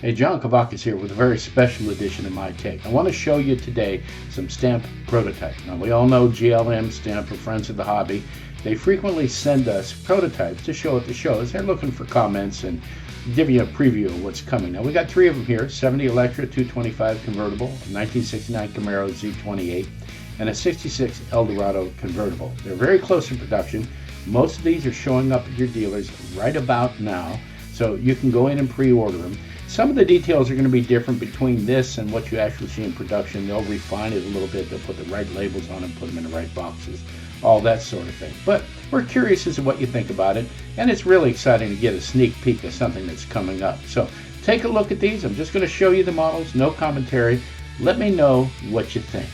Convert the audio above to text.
Hey, John Kavakis here with a very special edition of My Take. I want to show you today some stamp prototypes. Now, we all know GLM Stamp for Friends of the Hobby. They frequently send us prototypes to show at the shows. They're looking for comments and give you a preview of what's coming. Now, we got three of them here: 70 Electra 225 convertible, a 1969 Camaro Z28, and a 66 Eldorado convertible. They're very close in production. Most of these are showing up at your dealers right about now, so you can go in and pre-order them. Some of the details are going to be different between this and what you actually see in production. They'll refine it a little bit. They'll put the right labels on them, put them in the right boxes, all that sort of thing. But we're curious as to what you think about it, and it's really exciting to get a sneak peek of something that's coming up. So take a look at these. I'm just going to show you the models, no commentary. Let me know what you think.